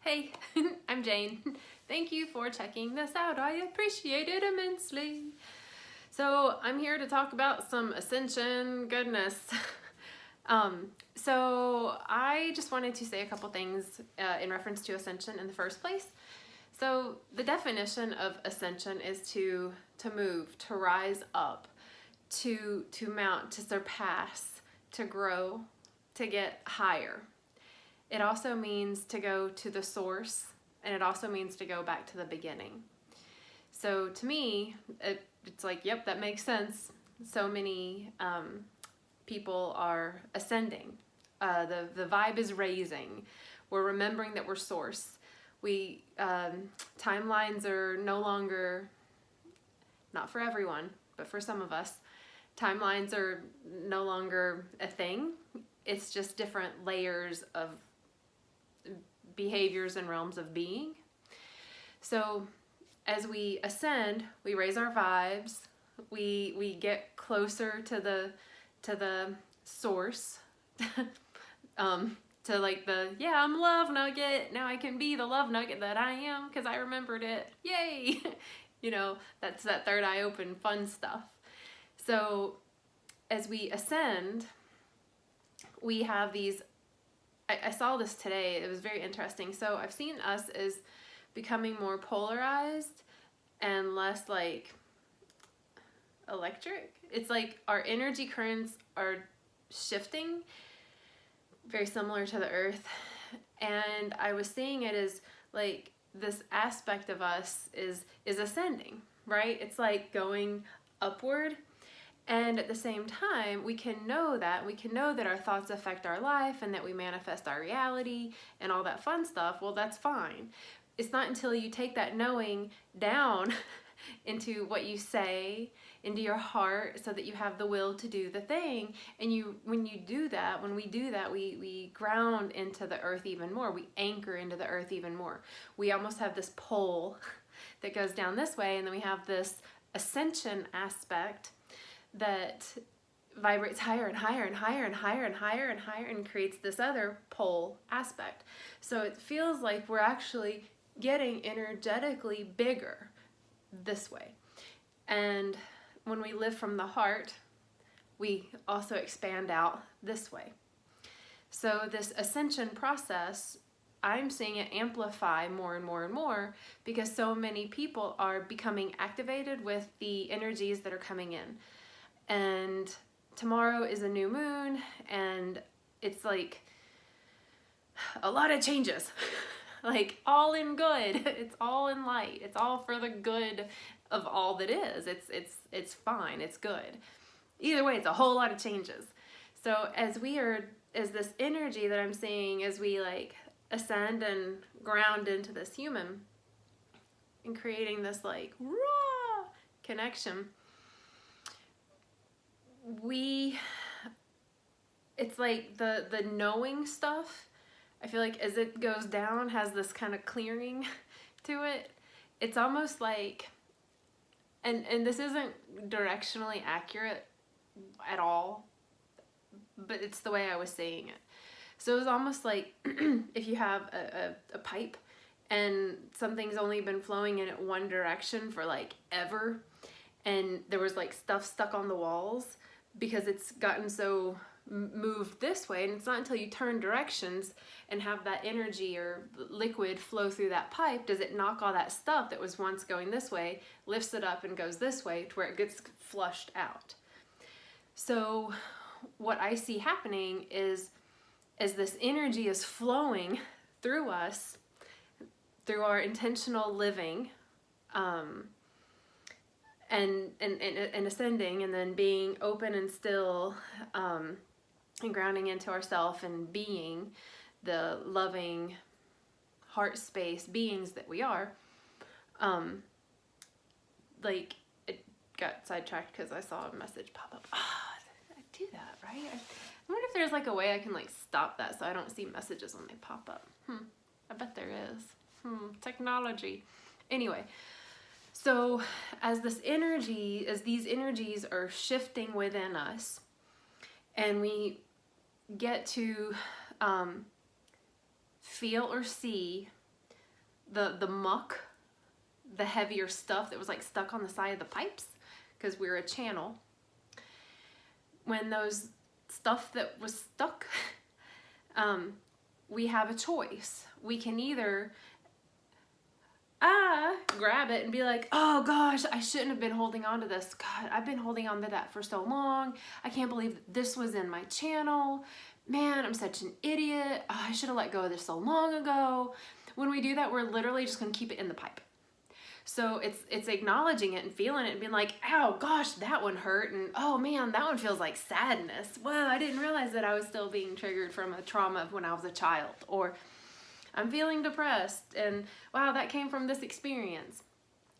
Hey, I'm Jane. Thank you for checking this out. I appreciate it immensely. So I'm here to talk about some Ascension goodness. So I just wanted to say a couple things in reference to Ascension in the first place. So the definition of Ascension is to move, to rise up, to mount, to surpass, to grow, to get higher. It also means to go to the source, and it also means to go back to the beginning. So to me, it's like, yep, that makes sense. So many people are ascending. The vibe is raising. We're remembering that we're source. Timelines are no longer, not for everyone, but for some of us, timelines are no longer a thing. It's just different layers of behaviors and realms of being. So as we ascend, we raise our vibes, we get closer to the source, to like I'm love nugget, now I can be the love nugget that I am because I remembered it, yay. That's that third eye open fun stuff. So as we ascend, we have these, I saw this today, it was very interesting. So I've seen us as becoming more polarized and less like electric. It's like our energy currents are shifting, very similar to the earth. And I was seeing it as like this aspect of us is ascending, right? It's like going upward. And at the same time, we can know that our thoughts affect our life and that we manifest our reality and all that fun stuff. Well, that's fine. It's not until you take that knowing down into what you say, into your heart, so that you have the will to do the thing. And when we do that, we ground into the earth even more. We anchor into the earth even more. We almost have this pole that goes down this way, and then we have this ascension aspect that vibrates higher and higher and higher and higher and higher and higher and creates this other pole aspect. So it feels like we're actually getting energetically bigger this way. And when we live from the heart, we also expand out this way. So this ascension process, I'm seeing it amplify more and more and more because so many people are becoming activated with the energies that are coming in. And tomorrow is a new moon, and it's like a lot of changes, like all in good. It's all in light. It's all for the good of all that is. It's fine. It's good. Either way, it's a whole lot of changes. So as this energy that I'm seeing, as we like ascend and ground into this human and creating this like raw connection, it's like the knowing stuff, I feel like as it goes down, has this kind of clearing to it. It's almost like, and this isn't directionally accurate at all, but it's the way I was saying it. So it was almost like if you have a pipe and something's only been flowing in it one direction for like ever, and there was like stuff stuck on the walls because it's gotten so moved this way, and it's not until you turn directions and have that energy or liquid flow through that pipe does it knock all that stuff that was once going this way, lifts it up and goes this way to where it gets flushed out. So what I see happening is as this energy is flowing through us, through our intentional living, and ascending, and then being open and still, and grounding into ourself and being the loving heart space beings that we are. Like it got sidetracked because I saw a message pop up. I do that, right? I wonder if there's like a way I can like stop that so I don't see messages when they pop up. I bet there is. Technology. Anyway. So as these energies are shifting within us, and we get to feel or see the muck, the heavier stuff that was like stuck on the side of the pipes, because we're a channel. When those stuff that was stuck, we have a choice. We can either grab it and be like, oh gosh, I shouldn't have been holding on to this. God, I've been holding on to that for so long. I can't believe that this was in my channel. Man, I'm such an idiot. Oh, I should have let go of this so long ago. When we do that, we're literally just gonna keep it in the pipe. So it's acknowledging it and feeling it and being like, ow, gosh, that one hurt. And oh man, that one feels like sadness. Whoa, I didn't realize that I was still being triggered from a trauma of when I was a child. Or I'm feeling depressed and wow, that came from this experience.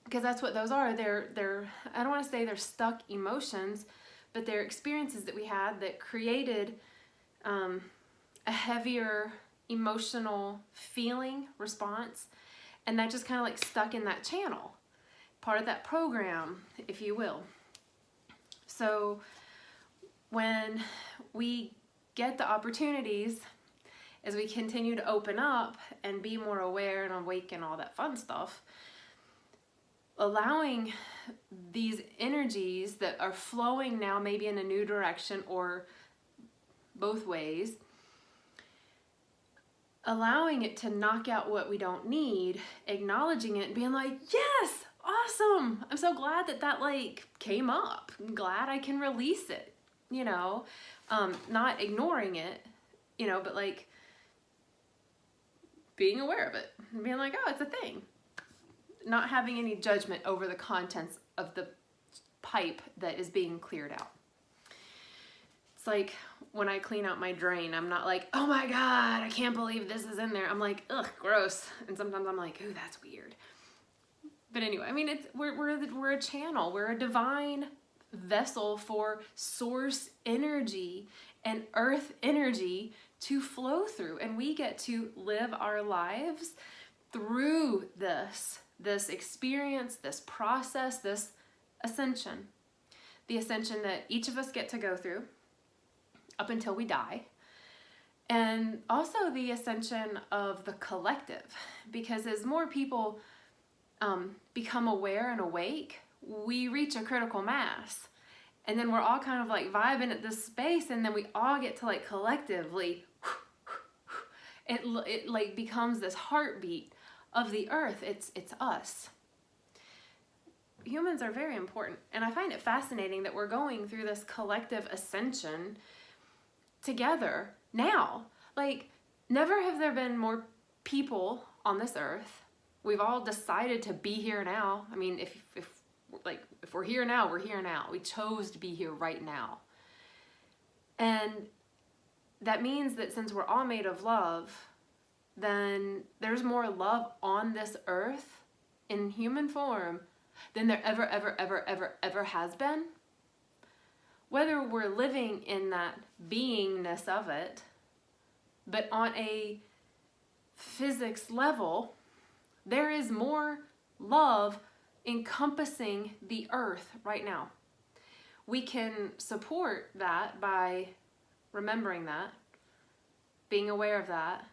Because that's what those are. They're I don't want to say they're stuck emotions, but they're experiences that we had that created a heavier emotional feeling response. And that just kind of like stuck in that channel, part of that program, if you will. So when we get the opportunities, as we continue to open up and be more aware and awake and all that fun stuff, allowing these energies that are flowing now maybe in a new direction or both ways, allowing it to knock out what we don't need, acknowledging it and being like, yes, awesome. I'm so glad that that like came up. I'm glad I can release it, you know, not ignoring it, you know, but like being aware of it and being like, oh, it's a thing. Not having any judgment over the contents of the pipe that is being cleared out. It's like when I clean out my drain, I'm not like, oh my God, I can't believe this is in there. I'm like, ugh, gross. And sometimes I'm like, ooh, that's weird. But anyway, I mean, we're a channel. We're a divine vessel for source energy and earth energy to flow through. And we get to live our lives through this experience, this process, this ascension. The ascension that each of us get to go through up until we die. And also the ascension of the collective, because as more people become aware and awake, we reach a critical mass. And then we're all kind of like vibing at this space, and then we all get to like collectively, it like becomes this heartbeat of the earth. It's us. Humans are very important, and I find it fascinating that we're going through this collective ascension together now. Like, never have there been more people on this earth. We've all decided to be here now. I mean, if we're here now, we're here now. We chose to be here right now. And that means that since we're all made of love, then there's more love on this earth in human form than there ever has been. Whether we're living in that beingness of it, but on a physics level, there is more love encompassing the earth right now. We can support that by remembering that, being aware of that,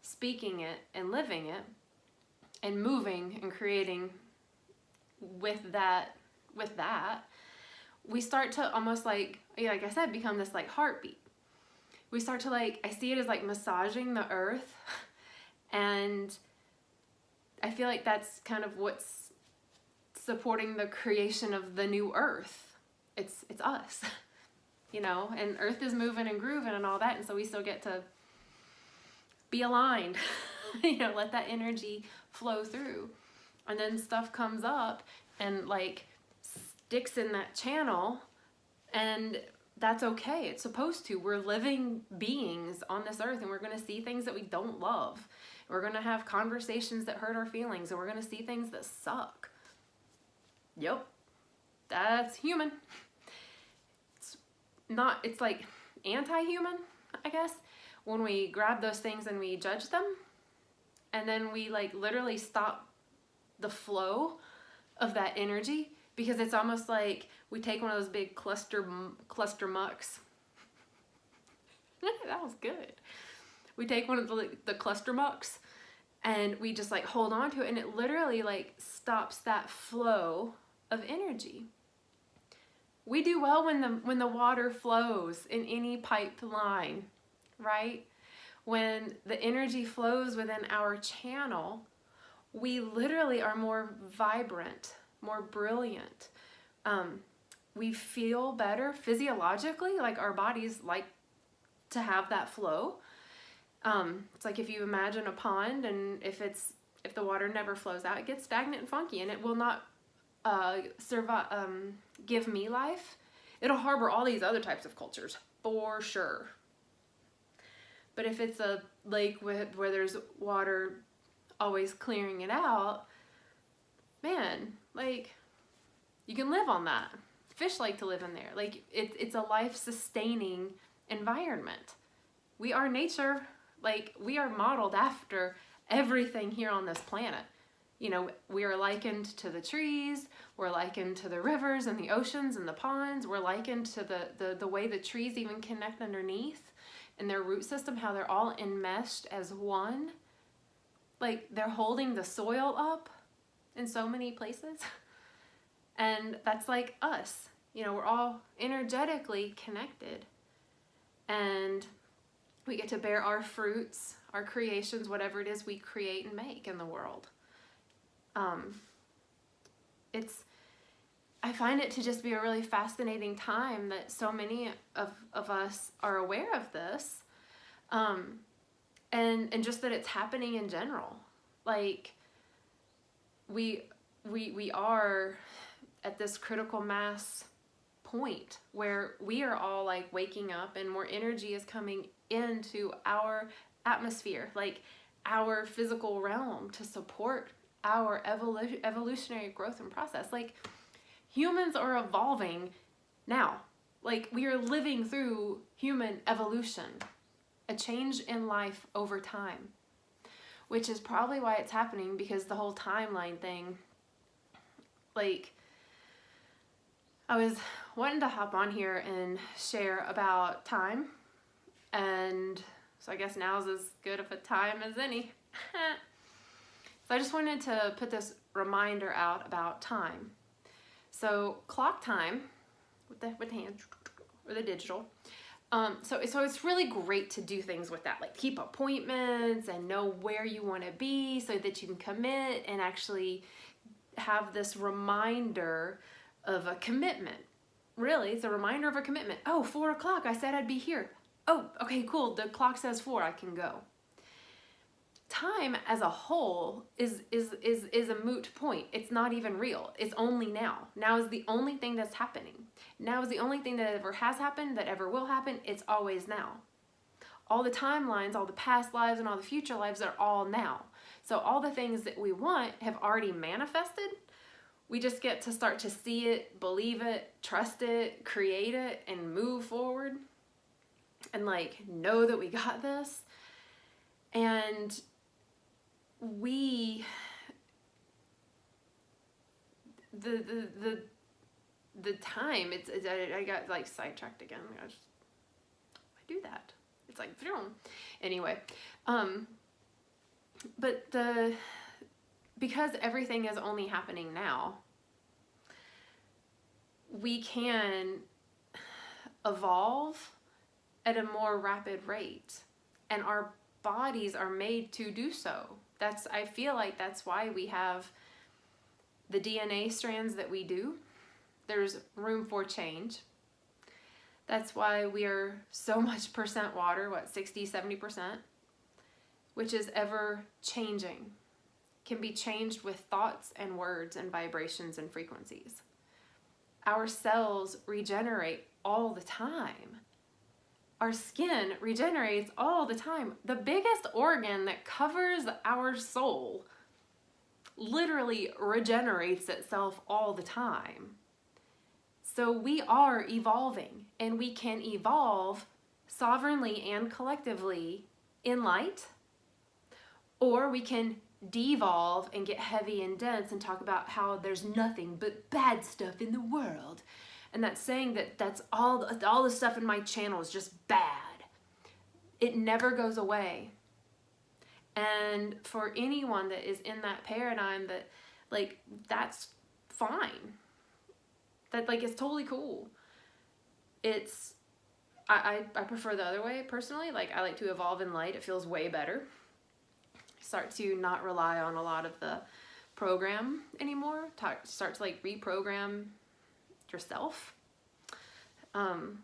speaking it and living it, and moving and creating with that. We start to almost like I said, become this like heartbeat. We start to like, I see it as like massaging the earth, and I feel like that's kind of what's supporting the creation of the new earth. It's us, you know, and earth is moving and grooving and all that, and so we still get to be aligned, you know, let that energy flow through. And then stuff comes up and like sticks in that channel, and that's okay. It's supposed to. We're living beings on this earth, and we're going to see things that we don't love. We're going to have conversations that hurt our feelings, and we're going to see things that suck. Yep. That's human. It's like anti-human, I guess, when we grab those things and we judge them, and then we like literally stop the flow of that energy, because it's almost like we take one of those big cluster mucks. That was good. We take one of the cluster mucks And we just like hold on to it, and it literally like stops that flow of energy. We do well when the water flows in any pipeline, right? When the energy flows within our channel, we literally are more vibrant, more brilliant. We feel better physiologically, like our bodies like to have that flow. It's like if you imagine a pond, and if the water never flows out, it gets stagnant and funky, and it will not survive, give me life. It'll harbor all these other types of cultures for sure. But if it's a lake where there's water always clearing it out, man, like, you can live on that. Fish like to live in there. Like, it's a life-sustaining environment. We are nature. Like, we are modeled after everything here on this planet. You know, we are likened to the trees, we're likened to the rivers and the oceans and the ponds, we're likened to the way the trees even connect underneath and their root system, how they're all enmeshed as one. Like, they're holding the soil up in so many places. And that's like us. You know, we're all energetically connected. And we get to bear our fruits, our creations, whatever it is we create and make in the world. I find it to just be a really fascinating time that so many of us are aware of this. And just that it's happening in general. Like, we are at this critical mass point where we are all like waking up, and more energy is coming into our atmosphere, like our physical realm, to support our evolutionary growth and process. Like, humans are evolving now. Like, we are living through human evolution, a change in life over time, which is probably why it's happening, because the whole timeline thing, like, I was wanting to hop on here and share about time, and so I guess now's as good of a time as any. So I just wanted to put this reminder out about time. So clock time, with the hand, or the digital. So it's really great to do things with that, like keep appointments and know where you want to be so that you can commit and actually have this reminder of a commitment. Really, it's a reminder of a commitment. Oh, 4 o'clock, I said I'd be here. Oh, okay, cool, the clock says 4, I can go. Time as a whole is a moot point. It's not even real. It's only now. Now is the only thing that's happening. Now is the only thing that ever has happened, that ever will happen. It's always now. All the timelines, all the past lives, and all the future lives are all now. So all the things that we want have already manifested. We just get to start to see it, believe it, trust it, create it, and move forward. And like, know that we got this. And the time, I got like sidetracked again. I do that. It's like, anyway, but because everything is only happening now, we can evolve at a more rapid rate, and our bodies are made to do so. I feel like that's why we have the DNA strands that we do. There's room for change. That's why we are so much percent water, 60, 70%, which is ever changing, can be changed with thoughts and words and vibrations and frequencies. Our cells regenerate all the time. Our skin regenerates all the time. The biggest organ that covers our soul literally regenerates itself all the time. So we are evolving, and we can evolve sovereignly and collectively in light, or we can devolve and get heavy and dense and talk about how there's nothing but bad stuff in the world. And that's saying that that's all the stuff in my channel is just bad. It never goes away. And for anyone that is in that paradigm, that like, that's fine. That like, it's totally cool. It's, I prefer the other way personally. Like, I like to evolve in light. It feels way better. Start to not rely on a lot of the program anymore. Start to like reprogram yourself,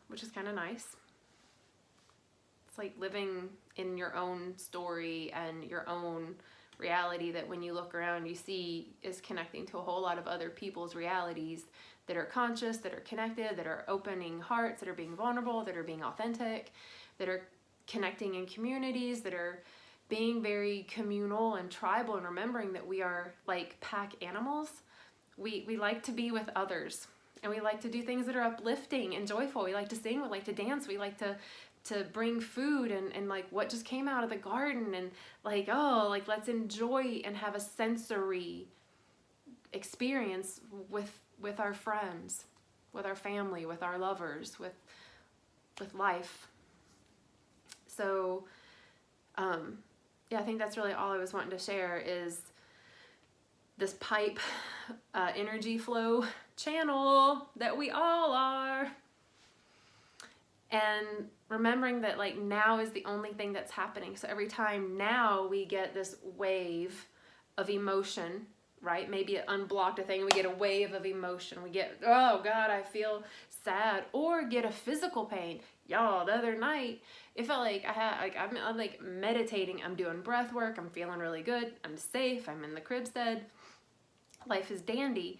which is kind of nice. It's like living in your own story and your own reality that when you look around you see is connecting to a whole lot of other people's realities that are conscious, that are connected, that are opening hearts, that are being vulnerable, that are being authentic, that are connecting in communities, that are being very communal and tribal, and remembering that we are like pack animals. We like to be with others, and we like to do things that are uplifting and joyful. We like to sing, we like to dance, we like to bring food and like what just came out of the garden, and like, oh, like let's enjoy and have a sensory experience with our friends, with our family, with our lovers, with life. So yeah, I think that's really all I was wanting to share, is this pipe energy flow channel that we all are. And remembering that like now is the only thing that's happening. So every time now we get this wave of emotion, right? Maybe it unblocked a thing, we get a wave of emotion. We get, oh God, I feel sad, or get a physical pain. Y'all, the other night, it felt like I'm like meditating, I'm doing breath work, I'm feeling really good, I'm safe, I'm in the cribstead, life is dandy.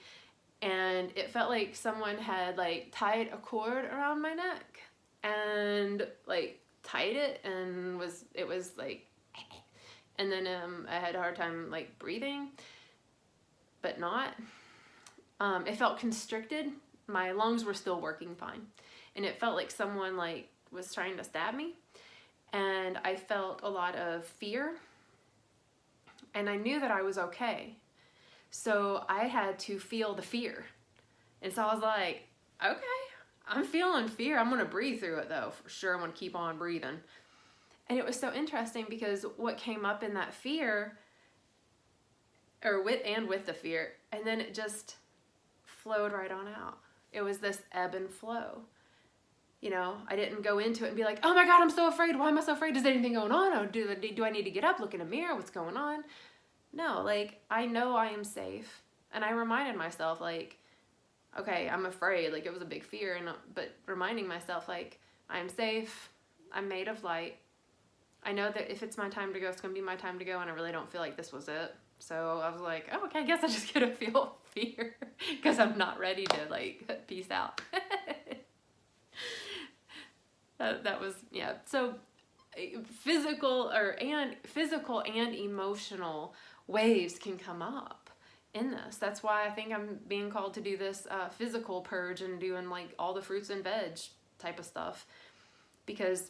And it felt like someone had like tied a cord around my neck and like tied it, and it was like, and then I had a hard time like breathing, but not. It felt constricted. My lungs were still working fine, and it felt like someone like was trying to stab me, and I felt a lot of fear, and I knew that I was okay, so I had to feel the fear. And so I was like, okay, I'm feeling fear. I'm going to breathe through it though, for sure. I'm going to keep on breathing. And it was so interesting because what came up in that fear, or with the fear, and then it just flowed right on out. It was this ebb and flow. You know, I didn't go into it and be like, oh my God, I'm so afraid. Why am I so afraid? Is anything going on? Or do I need to get up, look in a mirror? What's going on? No, like, I know I am safe. And I reminded myself, like, okay, I'm afraid. Like, it was a big fear, but reminding myself, like, I'm safe. I'm made of light. I know that if it's my time to go, it's going to be my time to go, and I really don't feel like this was it. So I was like, oh, okay, I guess I just gotta feel fear because I'm not ready to, like, peace out. That was, yeah. So physical and emotional waves can come up in this. That's why I think I'm being called to do this physical purge and doing like all the fruits and veg type of stuff, because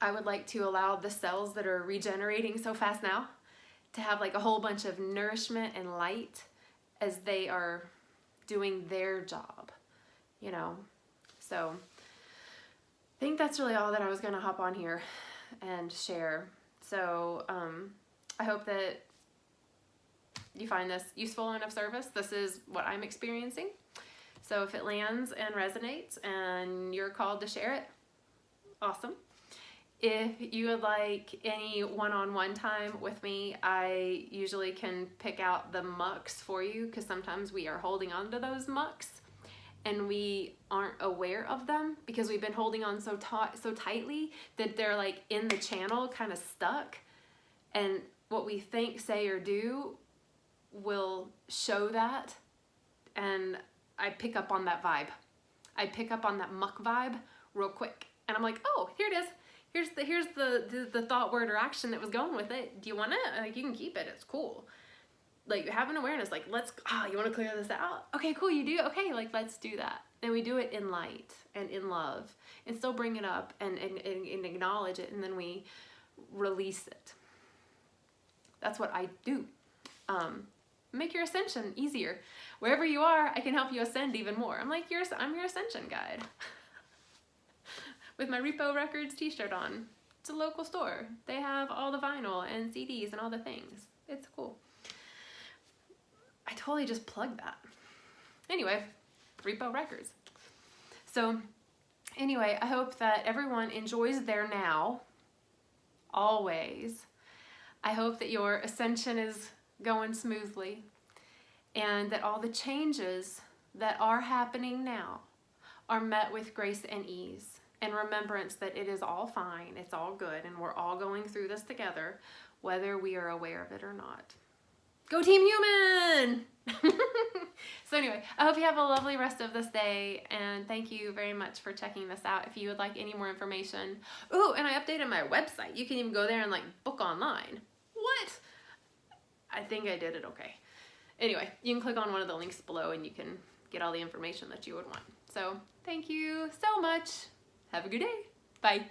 I would like to allow the cells that are regenerating so fast now to have like a whole bunch of nourishment and light as they are doing their job, you know. So I think that's really all that I was going to hop on here and share. So I hope that you find this useful and of service. This is what I'm experiencing. So if it lands and resonates and you're called to share it, awesome. If you would like any one-on-one time with me, I usually can pick out the mucks for you, because sometimes we are holding on to those mucks and we aren't aware of them because we've been holding on so tightly that they're like in the channel, kind of stuck. And what we think, say, or do will show that, and I pick up on that vibe. I pick up on that muck vibe real quick, and I'm like, oh, here it is. Here's the thought, word, or action that was going with it. Do you want it? Like, you can keep it. It's cool. Like, have an awareness. Like, you want to clear this out? Okay, cool. You do. Okay, like, let's do that. And we do it in light and in love, and still bring it up and acknowledge it, and then we release it. That's what I do. Make your ascension easier. Wherever you are, I can help you ascend even more. I'm your ascension guide with my Repo Records t-shirt on. It's a local store. They have all the vinyl and CDs and all the things. It's cool. I totally just plugged that. Anyway, Repo Records. So anyway, I hope that everyone enjoys their now, always. I hope that your ascension is going smoothly and that all the changes that are happening now are met with grace and ease and remembrance that it is all fine, it's all good, and we're all going through this together, whether we are aware of it or not. Go Team Human! So anyway, I hope you have a lovely rest of this day, and thank you very much for checking this out. If you would like any more information, oh, and I updated my website. You can even go there and like book online. What? I think I did it okay. Anyway, you can click on one of the links below and you can get all the information that you would want. So thank you so much. Have a good day. Bye.